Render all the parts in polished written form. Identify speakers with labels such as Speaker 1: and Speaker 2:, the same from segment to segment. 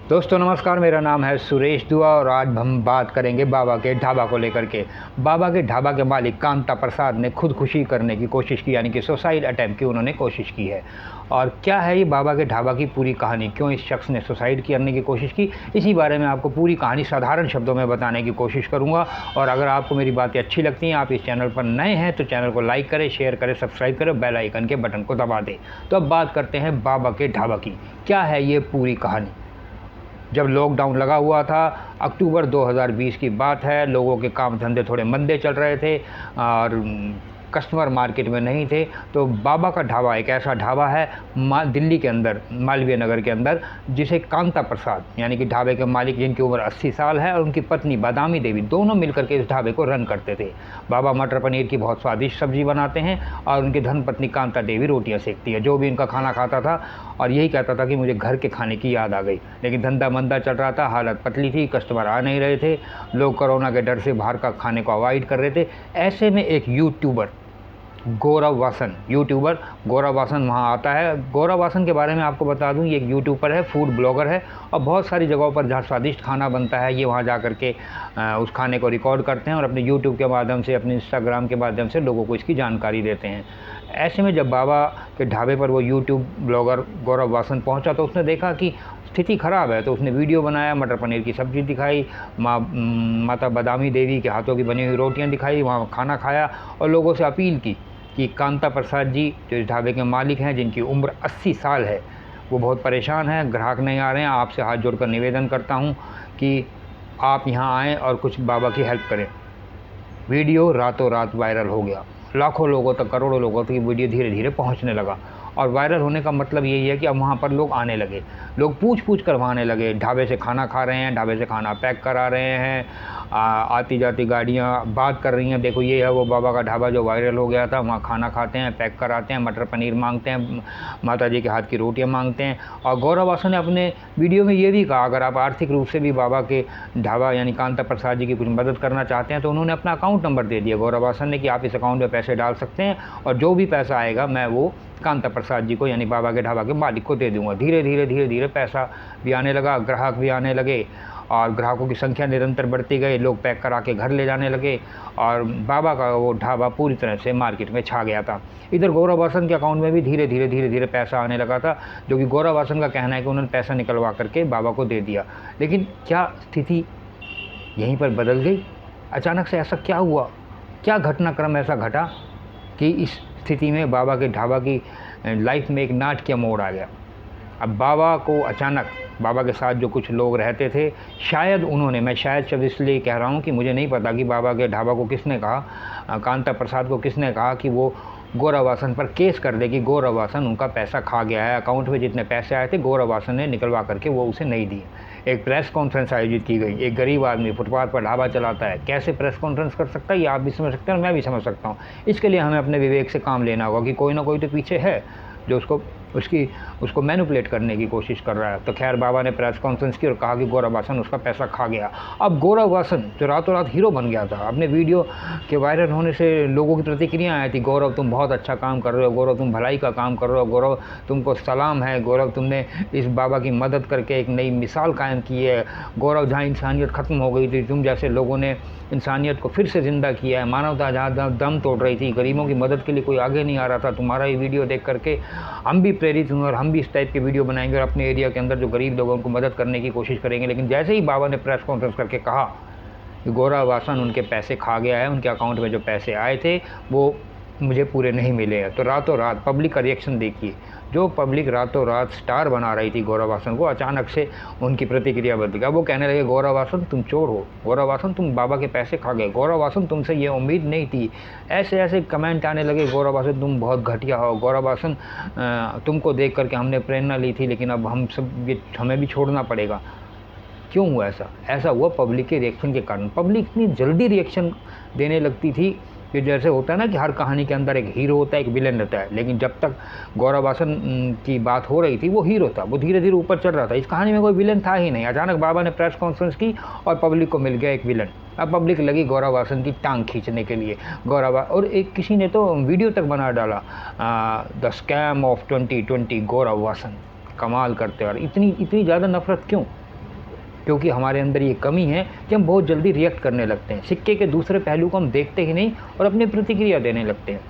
Speaker 1: दोस्तों नमस्कार, मेरा नाम है सुरेश दुआ और आज हम बात करेंगे बाबा के ढाबा को लेकर के। बाबा के ढाबा के मालिक कांता प्रसाद ने खुदकुशी करने की कोशिश की, यानी कि सुसाइड अटैम्प्ट की उन्होंने कोशिश की है। और क्या है ये बाबा के ढाबा की पूरी कहानी, क्यों इस शख्स ने सुसाइड करने की कोशिश की, इसी बारे में आपको पूरी कहानी साधारण शब्दों में बताने की कोशिश करूँगा। और अगर आपको मेरी बातें अच्छी लगती हैं, आप इस चैनल पर नए हैं तो चैनल को लाइक करें, शेयर करें, सब्सक्राइब करें, बेल आइकन के बटन को दबा दें। तो अब बात करते हैं बाबा के ढाबा की। क्या है ये पूरी कहानी। जब लॉकडाउन लगा हुआ था, अक्टूबर 2020 की बात है, लोगों के काम धंधे थोड़े मंदे चल रहे थे और कस्टमर मार्केट में नहीं थे। तो बाबा का ढाबा एक ऐसा ढाबा है दिल्ली के अंदर, मालवीय नगर के अंदर, जिसे कांता प्रसाद यानी कि ढाबे के मालिक, जिनकी उम्र 80 साल है, और उनकी पत्नी बादामी देवी, दोनों मिलकर के इस ढाबे को रन करते थे। बाबा मटर पनीर की बहुत स्वादिष्ट सब्जी बनाते हैं और उनकी धर्मपत्नी कांता देवी रोटियां सेकती है। जो भी इनका खाना खाता था और यही कहता था कि मुझे घर के खाने की याद आ गई। लेकिन धंधा मंदा चल रहा था, हालत पतली थी, कस्टमर आ नहीं रहे थे, लोग कोरोना के डर से बाहर का खाने को अवॉइड कर रहे थे। ऐसे में एक यूट्यूबर गौरव वासन वहाँ आता है। गौरव वासन के बारे में आपको बता दूं, ये एक यूट्यूबर है, फूड ब्लॉगर है और बहुत सारी जगहों पर जहाँ स्वादिष्ट खाना बनता है ये वहाँ जा कर के उस खाने को रिकॉर्ड करते हैं और अपने यूट्यूब के माध्यम से, अपने इंस्टाग्राम के माध्यम से लोगों को इसकी जानकारी देते हैं। ऐसे में जब बाबा के ढाबे पर वो यूट्यूब ब्लॉगर गौरव वासन पहुँचा तो उसने देखा कि स्थिति ख़राब है, तो उसने वीडियो बनाया, मटर पनीर की सब्ज़ी दिखाई, माता बादामी देवी के हाथों की बनी हुई रोटियां दिखाई, वहाँ खाना खाया और लोगों से अपील की कि कांता प्रसाद जी जो इस ढाबे के मालिक हैं, जिनकी उम्र 80 साल है, वो बहुत परेशान हैं, ग्राहक नहीं आ रहे हैं, आपसे हाथ जोड़कर निवेदन करता हूँ कि आप यहाँ आएँ और कुछ बाबा की हेल्प करें। वीडियो रातों रात वायरल हो गया, लाखों लोगों तक, करोड़ों लोगों तक ये वीडियो धीरे धीरे पहुँचने लगा। और वायरल होने का मतलब यही है कि अब वहाँ पर लोग आने लगे, लोग पूछ कर वहाँ आने लगे, ढाबे से खाना खा रहे हैं, ढाबे से खाना पैक करा रहे हैं, आती जाती गाड़ियाँ बात कर रही हैं, देखो ये है वो बाबा का ढाबा जो वायरल हो गया था, वहाँ खाना खाते हैं, पैक कराते हैं, मटर पनीर मांगते हैं, माता जी के हाथ की रोटियाँ मांगते हैं। और गौरव वासन ने अपने वीडियो में ये भी कहा, अगर आप आर्थिक रूप से भी बाबा के ढाबा यानी कांता प्रसाद जी की कुछ मदद करना चाहते हैं तो उन्होंने अपना अकाउंट नंबर दे दिया गौरव वासन ने कि आप इस अकाउंट में पैसे डाल सकते हैं और जो भी पैसा आएगा मैं वो कांता प्रसाद जी को यानी बाबा के ढाबा के मालिक को दे दूंगा। धीरे धीरे पैसा भी आने लगा, ग्राहक भी आने लगे और ग्राहकों की संख्या निरंतर बढ़ती गई, लोग पैक करा के घर ले जाने लगे और बाबा का वो ढाबा पूरी तरह से मार्केट में छा गया था। इधर गौरव वासन के अकाउंट में भी धीरे धीरे पैसा आने लगा था, जो कि गौरव वासन का कहना है कि उन्होंने पैसा निकलवा करके बाबा को दे दिया। लेकिन क्या स्थिति यहीं पर बदल गई? अचानक से ऐसा क्या हुआ, क्या घटनाक्रम ऐसा घटा कि इस स्थिति में बाबा के ढाबा की लाइफ में एक नाटकीय मोड़ आ गया। अब बाबा को अचानक, बाबा के साथ जो कुछ लोग रहते थे, शायद उन्होंने, मैं शायद शब्द इसलिए कह रहा हूँ कि मुझे नहीं पता कि बाबा के ढाबा को किसने कहा, कांता प्रसाद को किसने कहा कि वो गौरव वासन पर केस कर दे कि गौरव वासन उनका पैसा खा गया है, अकाउंट में जितने पैसे आए थे गौरव वासन ने निकलवा करके वो उसे नहीं दिए। एक प्रेस कॉन्फ्रेंस आयोजित की गई। एक गरीब आदमी फुटपाथ पर ढाबा चलाता है, कैसे प्रेस कॉन्फ्रेंस कर सकता है, ये आप भी समझ सकते हैं और मैं भी समझ सकता हूँ। इसके लिए हमें अपने विवेक से काम लेना होगा कि कोई ना कोई तो पीछे है जो उसको मैनिपुलेट करने की कोशिश कर रहा है। तो खैर बाबा ने प्रेस कॉन्फ्रेंस की और कहा कि गौरव वासन उसका पैसा खा गया। अब गौरव वासन जो रातों रात हीरो बन गया था, अपने वीडियो के वायरल होने से लोगों की प्रतिक्रिया आई थी, गौरव तुम बहुत अच्छा काम कर रहे हो, गौरव तुम भलाई का काम कर रहे हो, गौरव तुमको सलाम है, गौरव तुमने इस बाबा की मदद करके एक नई मिसाल कायम की है, गौरव जहाँ इंसानियत ख़त्म हो गई थी तुम जैसे लोगों ने इंसानियत को फिर से ज़िंदा किया है, मानवता जहाँ दम तोड़ रही थी, गरीबों की मदद के लिए कोई आगे नहीं आ रहा था, तुम्हारा ये वीडियो देख करके हम भी प्रेरित हुए और हम भी इस टाइप के वीडियो बनाएंगे और अपने एरिया के अंदर जो गरीब लोगों को मदद करने की कोशिश करेंगे। लेकिन जैसे ही बाबा ने प्रेस कॉन्फ्रेंस करके कहा कि गौरव वासन उनके पैसे खा गया है, उनके अकाउंट में जो पैसे आए थे वो मुझे पूरे नहीं मिले हैं, तो रातों रात पब्लिक का रिएक्शन देखिए। जो पब्लिक रातों रात स्टार बना रही थी गौरव वासन को, अचानक से उनकी प्रतिक्रिया बदल गई। वो कहने लगे गौरव वासन तुम चोर हो, गौरव वासन तुम बाबा के पैसे खा गए, गौरव वासन तुमसे ये उम्मीद नहीं थी। ऐसे ऐसे कमेंट आने लगे, गौरव वासन तुम बहुत घटिया हो, गौरव वासन तुमको देख करके हमने प्रेरणा ली थी लेकिन अब हमें भी छोड़ना पड़ेगा। क्यों हुआ ऐसा? ऐसा हुआ पब्लिक के रिएक्शन के कारण। पब्लिक इतनी जल्दी रिएक्शन देने लगती थी कि जैसे होता है ना कि हर कहानी के अंदर एक हीरो होता है, एक विलेन रहता है, लेकिन जब तक गौरव वासन की बात हो रही थी वो हीरो था, वो धीरे धीरे ऊपर चढ़ रहा था। इस कहानी में कोई विलेन था ही नहीं। अचानक बाबा ने प्रेस कॉन्फ्रेंस की और पब्लिक को मिल गया एक विलन। अब पब्लिक लगी गौरव वासन की टांग खींचने के लिए। और एक किसी ने तो वीडियो तक बना डाला, द स्कैम ऑफ 2020 गौरव वासन। कमाल करते हैं। और इतनी ज़्यादा नफरत क्यों? क्योंकि हमारे अंदर ये कमी है कि हम बहुत जल्दी रिएक्ट करने लगते हैं। सिक्के के दूसरे पहलू को हम देखते ही नहीं और अपनी प्रतिक्रिया देने लगते हैं।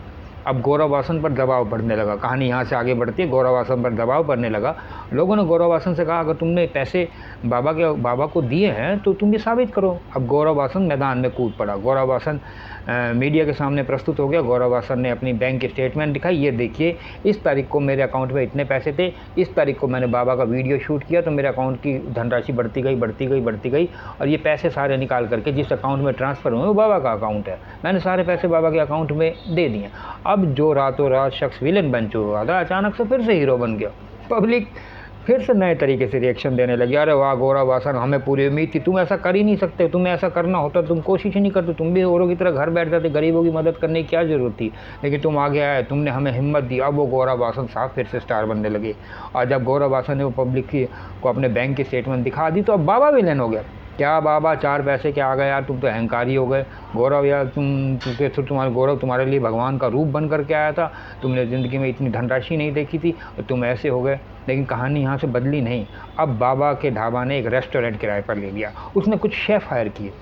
Speaker 1: अब गौरव आसन पर दबाव बढ़ने लगा, कहानी यहाँ से आगे बढ़ती है। गौरव आसन पर दबाव बढ़ने लगा। लोगों ने गौरव आसन से कहा अगर तुमने पैसे बाबा को दिए हैं तो तुम ये साबित करो। अब गौरव आसन मैदान में कूद पड़ा। गौरव आसन मीडिया के सामने प्रस्तुत हो गया। गौरव आसन ने अपनी बैंक की स्टेटमेंट दिखाई, ये देखिए इस तारीख को मेरे अकाउंट में इतने पैसे थे, इस तारीख को मैंने बाबा का वीडियो शूट किया तो मेरे अकाउंट की धनराशि बढ़ती गई और ये पैसे सारे निकाल करके जिस अकाउंट में ट्रांसफ़र हुए वो बाबा का अकाउंट है, मैंने सारे पैसे बाबा के अकाउंट में दे दिए। अब जो रातों रात शख्स विलन बन चुका था अचानक से फिर से हीरो बन गया। पब्लिक फिर से नए तरीके से रिएक्शन देने लगी। अरे वाह गौरव आसन, हमें पूरी उम्मीद थी, तुम ऐसा कर ही नहीं सकते, तुम्हें ऐसा करना होता तुम कोशिश ही नहीं करते, तुम भी औरों की तरह घर बैठ जाते, गरीबों की मदद करने की क्या ज़रूरत थी, लेकिन तुम आगे आए, तुमने हमें हिम्मत दी। अब वो गौरव आसन साहब फिर से स्टार बनने लगे। और जब गौरव आसन ने वो पब्लिक को अपने बैंक की स्टेटमेंट दिखा दी तो अब बाबा विलेन हो गया। क्या बाबा 4 पैसे के आ गए यार, तुम तो अहंकारी हो गए। गौरव यार गौरव तुम्हारे लिए भगवान का रूप बन करके आया था, तुमने ज़िंदगी में इतनी धनराशि नहीं देखी थी और तुम ऐसे हो गए। लेकिन कहानी यहाँ से बदली नहीं। अब बाबा के ढाबा ने एक रेस्टोरेंट किराए पर ले लिया। उसने कुछ शेफ़ हायर किए।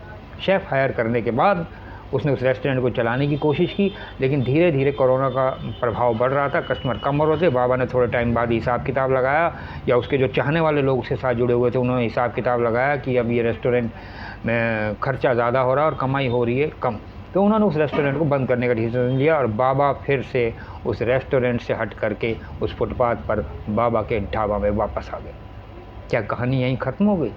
Speaker 1: शेफ़ हायर करने के बाद उसने उस रेस्टोरेंट को चलाने की कोशिश की, लेकिन धीरे धीरे कोरोना का प्रभाव बढ़ रहा था, कस्टमर कम हो रहे थे। बाबा ने थोड़े टाइम बाद हिसाब किताब लगाया, या उसके जो चाहने वाले लोग उसके साथ जुड़े हुए थे उन्होंने हिसाब किताब लगाया कि अब ये रेस्टोरेंट में खर्चा ज़्यादा हो रहा है और कमाई हो रही है कम। तो उन्होंने उस रेस्टोरेंट को बंद करने का डिसीजन लिया और बाबा फिर से उस रेस्टोरेंट से हट करके उस फुटपाथ पर बाबा के ढाबा में वापस आ गए। क्या कहानी यहीं ख़त्म हो गई?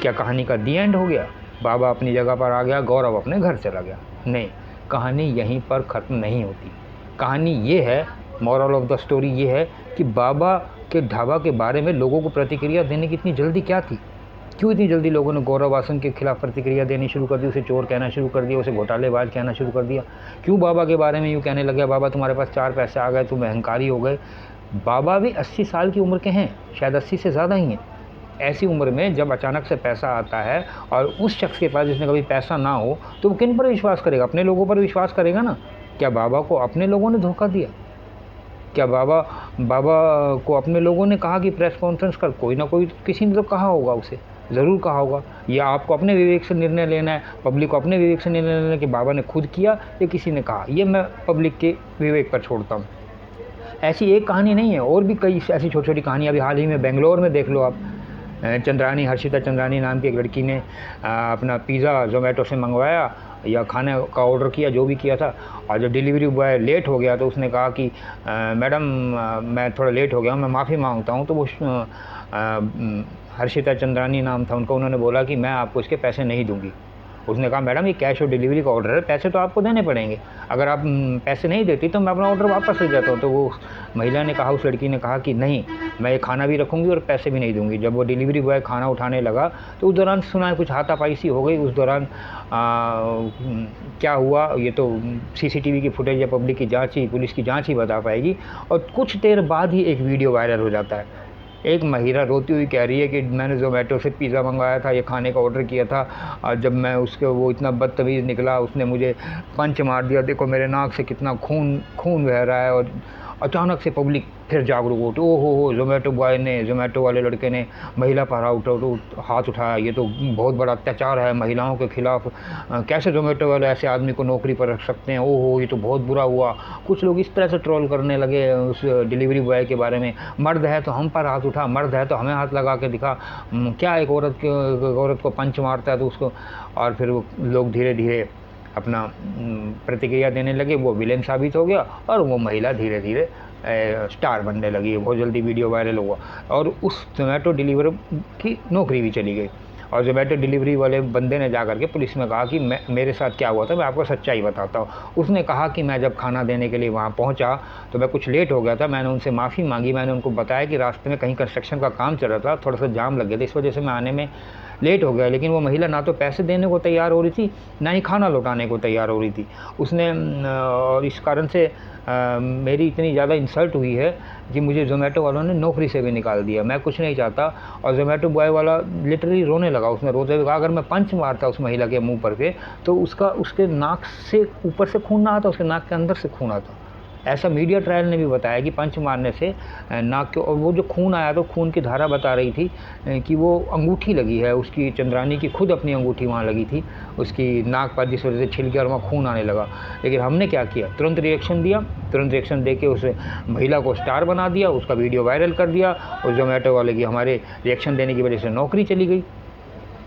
Speaker 1: क्या कहानी का दी एंड हो गया? बाबा अपनी जगह पर आ गया, गौरव अपने घर चला गया? नहीं, कहानी यहीं पर ख़त्म नहीं होती। कहानी ये है, मॉरल ऑफ द स्टोरी ये है कि बाबा के ढाबा के बारे में लोगों को प्रतिक्रिया देने की इतनी जल्दी क्या थी? क्यों इतनी जल्दी लोगों ने गौरव आसन के खिलाफ प्रतिक्रिया देनी शुरू कर दी, उसे चोर कहना शुरू कर दिया, उसे घोटालेबाज कहना शुरू कर दिया? क्यों बाबा के बारे में यूँ कहने लगे बाबा तुम्हारे पास 4 पैसे आ गए, तुम अहंकारी हो गए? बाबा भी 80 साल की उम्र के हैं, शायद 80 से ज़्यादा ही हैं। ऐसी उम्र में जब अचानक से पैसा आता है और उस शख्स के पास जिसने कभी पैसा ना हो तो वो किन पर विश्वास करेगा? अपने लोगों पर विश्वास करेगा ना। क्या बाबा को अपने लोगों ने धोखा दिया? क्या बाबा को अपने लोगों ने कहा कि प्रेस कॉन्फ्रेंस कर? कोई ना कोई किसी ने तो कहा होगा, उसे ज़रूर कहा होगा। या आपको अपने विवेक से निर्णय लेना है, पब्लिक को अपने विवेक से निर्णय लेना है कि बाबा ने खुद किया या किसी ने कहा, ये मैं पब्लिक के विवेक पर छोड़ता हूँ। ऐसी एक कहानी नहीं है, और भी कई ऐसी छोटी छोटी कहानियाँ। अभी हाल ही में बेंगलोर में देख लो आप, हर्षिता चंद्रानी नाम की एक लड़की ने अपना पिज़्ज़ा ज़ोमैटो से मंगवाया या खाने का ऑर्डर किया, जो भी किया था, और जब डिलीवरी बॉय लेट हो गया तो उसने कहा कि मैडम मैं थोड़ा लेट हो गया हूँ, मैं माफ़ी मांगता हूँ। तो वो हर्षिता चंद्रानी नाम था उनका, उन्होंने बोला कि मैं आपको इसके पैसे नहीं दूँगी। उसने कहा मैडम ये कैश और डिलीवरी का ऑर्डर है, पैसे तो आपको देने पड़ेंगे, अगर आप पैसे नहीं देती तो मैं अपना ऑर्डर वापस ले जाता हूँ। तो वो महिला ने कहा, उस लड़की ने कहा कि नहीं, मैं ये खाना भी रखूँगी और पैसे भी नहीं दूँगी। जब वो डिलीवरी बॉय खाना उठाने लगा तो उस दौरान सुना कुछ हाथापाई सी हो गई। उस दौरान क्या हुआ ये तो CCTV की फुटेज या पब्लिक की जाँच ही, पुलिस की जाँच ही बता पाएगी। और कुछ देर बाद ही एक वीडियो वायरल हो जाता है। एक महिला रोती हुई कह रही है कि मैंने ज़ोमैटो से पिज़्ज़ा मंगवाया था, ये खाने का ऑर्डर किया था, और जब मैं उसको, वो इतना बदतमीज़ निकला, उसने मुझे पंच मार दिया, देखो मेरे नाक से कितना खून बह रहा है। और अचानक से पब्लिक फिर जागरूक उठी, ओहो ज़ोमैटो वाले लड़के ने महिला पर हाथ उठाया, ये तो बहुत बड़ा अत्याचार है महिलाओं के खिलाफ, कैसे ज़ोमैटो वाले ऐसे आदमी को नौकरी पर रख सकते हैं, ओहो ये तो बहुत बुरा हुआ। कुछ लोग इस तरह से ट्रोल करने लगे उस डिलीवरी बॉय के बारे में, मर्द है तो हम पर हाथ उठा, मर्द है तो हमें हाथ लगा के दिखा, क्या एक औरत को पंच मारता है तो उसको। और फिर वो लोग धीरे धीरे अपना प्रतिक्रिया देने लगे, वो विलेन साबित हो गया और वो महिला धीरे धीरे स्टार बनने लगी। बहुत जल्दी वीडियो वायरल हुआ और उस ज़ोमैटो डिलीवरी की नौकरी भी चली गई। और ज़ोमैटो डिलीवरी वाले बंदे ने जा कर के पुलिस में कहा कि मेरे साथ क्या हुआ था, मैं आपको सच्चाई बताता हूँ। उसने कहा कि मैं जब खाना देने के लिए वहाँ पहुँचा तो मैं कुछ लेट हो गया था, मैंने उनसे माफ़ी मांगी, मैंने उनको बताया कि रास्ते में कहीं कंस्ट्रक्शन का काम चल रहा था, थोड़ा सा जाम लग गया था, इस वजह से मैं आने में लेट हो गया। लेकिन वो महिला ना तो पैसे देने को तैयार हो रही थी, ना ही खाना लौटाने को तैयार हो रही थी। उसने और इस कारण से मेरी इतनी ज़्यादा इंसल्ट हुई है कि मुझे ज़ोमैटो वालों ने नौकरी से भी निकाल दिया, मैं कुछ नहीं चाहता। और ज़ोमैटो बॉय वाला लिटरली रोने लगा, उसने रोते हुए कहा अगर मैं पंच मारता उस महिला के मुंह पर के तो उसके नाक से ऊपर से खून ना आता, उसके नाक के अंदर से खून आता। ऐसा मीडिया ट्रायल ने भी बताया कि पंच मारने से नाक के, और वो जो खून आया तो खून की धारा बता रही थी कि वो अंगूठी लगी है उसकी, चंद्रानी की खुद अपनी अंगूठी वहाँ लगी थी उसकी नाक पर, जिस वजह से छिल गया और वहाँ खून आने लगा। लेकिन हमने क्या किया, तुरंत रिएक्शन दिया, तुरंत रिएक्शन दे के उस महिला को स्टार बना दिया, उसका वीडियो वायरल कर दिया। और जोमेटो वाले की हमारे रिएक्शन देने की वजह से नौकरी चली गई।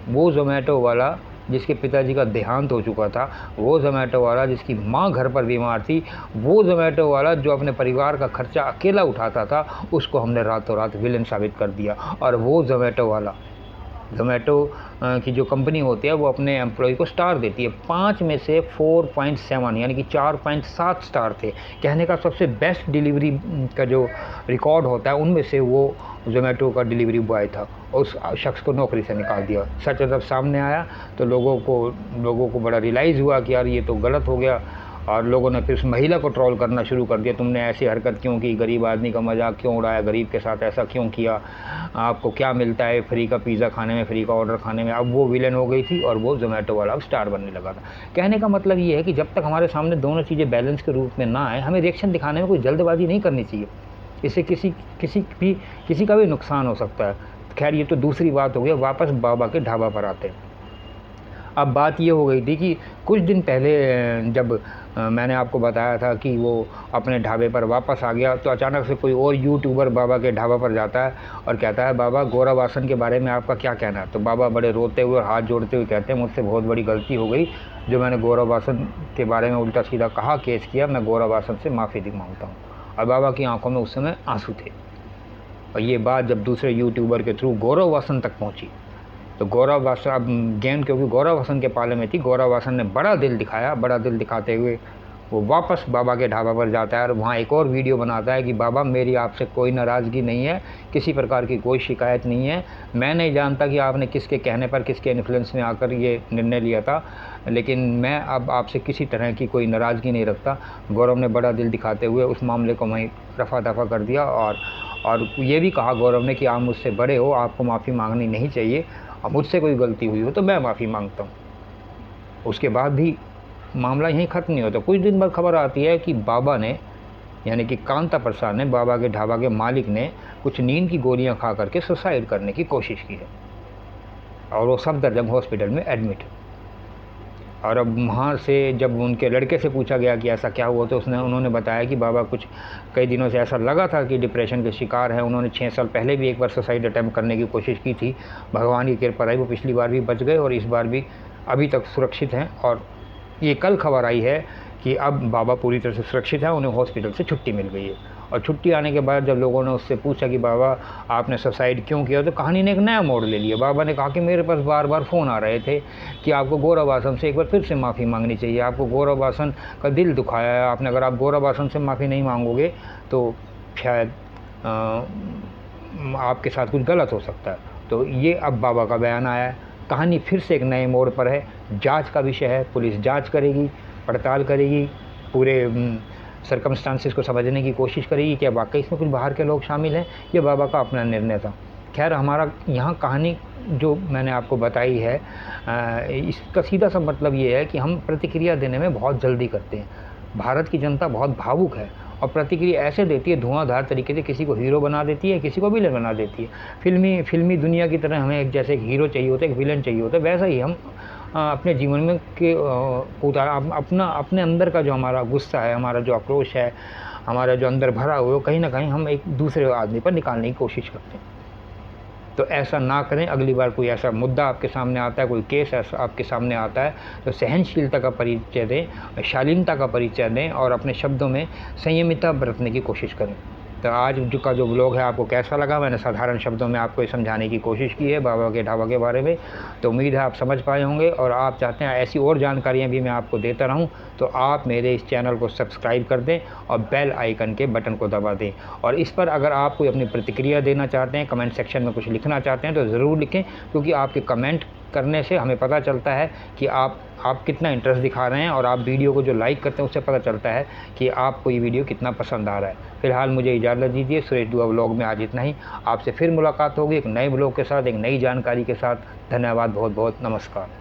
Speaker 1: वो जोमेटो वाला जिसके पिताजी का देहांत हो चुका था, वो जोमेटो वाला जिसकी माँ घर पर बीमार थी, वो जोमेटो वाला जो अपने परिवार का खर्चा अकेला उठाता था, उसको हमने रातों रात विलेन साबित कर दिया। और वो जोमेटो वाला, जोमेटो की जो कंपनी होती है वो अपने एम्प्लॉय को स्टार देती है, 5 में से 4.7 यानी कि 4.7 स्टार थे। कहने का सबसे बेस्ट डिलीवरी का जो रिकॉर्ड होता है उनमें से वो जोमेटो का डिलीवरी बॉय था। उस शख्स को नौकरी से निकाल दिया। सच जब सामने आया तो लोगों को बड़ा रियलाइज़ हुआ कि यार ये तो गलत हो गया, और लोगों ने फिर उस महिला को ट्रोल करना शुरू कर दिया, तुमने ऐसी हरकत क्यों की, गरीब आदमी का मजाक क्यों उड़ाया, गरीब के साथ ऐसा क्यों किया, आपको क्या मिलता है फ्री का पिज़्ज़ा खाने में, फ्री का ऑर्डर खाने में। अब वो विलेन हो गई थी और वो जोमेटो वाला अब स्टार बनने लगा था। कहने का मतलब ये है कि जब तक हमारे सामने दोनों चीज़ें बैलेंस के रूप में ना आए, हमें रिएक्शन दिखाने में कोई जल्दबाजी नहीं करनी चाहिए। इससे किसी का भी नुकसान हो सकता है। खैर ये तो दूसरी बात हो गई। वापस बाबा के ढाबा पर आते हैं। अब बात ये हो गई थी कि कुछ दिन पहले जब मैंने आपको बताया था कि वो अपने ढाबे पर वापस आ गया, तो अचानक से कोई और यूट्यूबर बाबा के ढाबा पर जाता है और कहता है, बाबा गौरव आसन के बारे में आपका क्या कहना है। तो बाबा बड़े रोते हुए और हाथ जोड़ते हुए कहते हैं, मुझसे बहुत बड़ी गलती हो गई जो मैंने गौरव आसन के बारे में उल्टा सीधा कहा, केस किया, मैं गौरव आसन से माफ़ी मांगता हूँ। और बाबा की आंखों में उस समय आंसू थे। और ये बात जब दूसरे यूट्यूबर के थ्रू गौरव वासन तक पहुंची, तो गौरव वासन अब गेम क्योंकि गौरव वासन के पाले में थी, गौरव वासन ने बड़ा दिल दिखाया। बड़ा दिल दिखाते हुए वो वापस बाबा के ढाबा पर जाता है और वहाँ एक और वीडियो बनाता है कि बाबा मेरी आपसे कोई नाराज़गी नहीं है, किसी प्रकार की कोई शिकायत नहीं है। मैं नहीं जानता कि आपने किसके कहने पर, किसके इन्फ्लुएंस में आकर ये निर्णय लिया था, लेकिन मैं अब आपसे किसी तरह की कोई नाराज़गी नहीं रखता। गौरव ने बड़ा दिल दिखाते हुए उस मामले को वहीं रफा दफा कर दिया। और ये भी कहा गौरव ने कि आप मुझसे बड़े हो, आपको माफ़ी मांगनी नहीं चाहिए, और मुझसे कोई गलती हुई हो तो मैं माफ़ी मांगता हूँ। उसके बाद भी मामला यहीं ख़त्म नहीं होता। कुछ दिन बाद खबर आती है कि बाबा ने, यानी कि कांता प्रसाद ने, बाबा के ढाबा के मालिक ने कुछ नींद की गोलियां खा करके सुसाइड करने की कोशिश की है, और वो सफदरजंग हॉस्पिटल में एडमिट। और अब वहाँ से जब उनके लड़के से पूछा गया कि ऐसा क्या हुआ, तो उन्होंने बताया कि बाबा कुछ कई दिनों से ऐसा लगा था कि डिप्रेशन के शिकार हैं। उन्होंने 6 साल पहले भी एक बार सुसाइड अटैम्प्ट करने की कोशिश की थी। भगवान की कृपा रही, वो पिछली बार भी बच गए और इस बार भी अभी तक सुरक्षित हैं। और ये कल खबर आई है कि अब बाबा पूरी तरह से सुरक्षित है, उन्हें हॉस्पिटल से छुट्टी मिल गई है। और छुट्टी आने के बाद जब लोगों ने उससे पूछा कि बाबा आपने सुसाइड क्यों किया, तो कहानी ने एक नया मोड़ ले लिया। बाबा ने कहा कि मेरे पास बार बार फ़ोन आ रहे थे कि आपको गौरव आसन से एक बार फिर से माफ़ी मांगनी चाहिए, आपको गौरव आसन का दिल दुखाया है आपने, अगर आप गौरव आसन से माफ़ी नहीं मांगोगे तो शायद आपके साथ कुछ गलत हो सकता है। तो ये अब बाबा का बयान आया है। कहानी फिर से एक नए मोड़ पर है। जांच का विषय है, पुलिस जांच करेगी, पड़ताल करेगी, पूरे सर्कमस्टांसिस को समझने की कोशिश करेगी कि वाकई इसमें कुछ बाहर के लोग शामिल हैं। ये बाबा का अपना निर्णय था। खैर हमारा यहाँ कहानी जो मैंने आपको बताई है, इसका सीधा सा मतलब ये है कि हम प्रतिक्रिया देने में बहुत जल्दी करते हैं। भारत की जनता बहुत भावुक है और प्रतिक्रिया ऐसे देती है, धुआंधार तरीके से किसी को हीरो बना देती है, किसी को विलेन बना देती है। फिल्मी दुनिया की तरह हमें जैसे एक हीरो चाहिए होता है, एक विलेन चाहिए होता है, वैसा ही हम अपने जीवन में अपने अंदर का जो हमारा गुस्सा है, हमारा जो आक्रोश है, हमारा जो अंदर भरा हुआ, कहीं ना कहीं हम एक दूसरे आदमी पर निकालने की कोशिश करते हैं। तो ऐसा ना करें। अगली बार कोई ऐसा मुद्दा आपके सामने आता है, कोई केस ऐसा आपके सामने आता है, तो सहनशीलता का परिचय दें, शालीनता का परिचय दें और अपने शब्दों में संयमिता बरतने की कोशिश करें। तो आज का जो ब्लॉग है आपको कैसा लगा? मैंने साधारण शब्दों में आपको समझाने की कोशिश की है बाबा के ढाबा के बारे में। तो उम्मीद है आप समझ पाए होंगे, और आप चाहते हैं ऐसी और जानकारियाँ भी मैं आपको देता रहूं, तो आप मेरे इस चैनल को सब्सक्राइब कर दें और बेल आइकन के बटन को दबा दें। और इस पर अगर आप कोई अपनी प्रतिक्रिया देना चाहते हैं, कमेंट सेक्शन में कुछ लिखना चाहते हैं, तो ज़रूर लिखें, क्योंकि आपके कमेंट करने से हमें पता चलता है कि आप कितना इंटरेस्ट दिखा रहे हैं, और आप वीडियो को जो लाइक करते हैं उससे पता चलता है कि आपको ये वीडियो कितना पसंद आ रहा है। फिलहाल मुझे इजाज़त दीजिए। सुरेश दुआ व्लॉग में आज इतना ही। आपसे फिर मुलाकात होगी एक नए ब्लॉग के साथ, एक नई जानकारी के साथ। धन्यवाद, बहुत बहुत नमस्कार।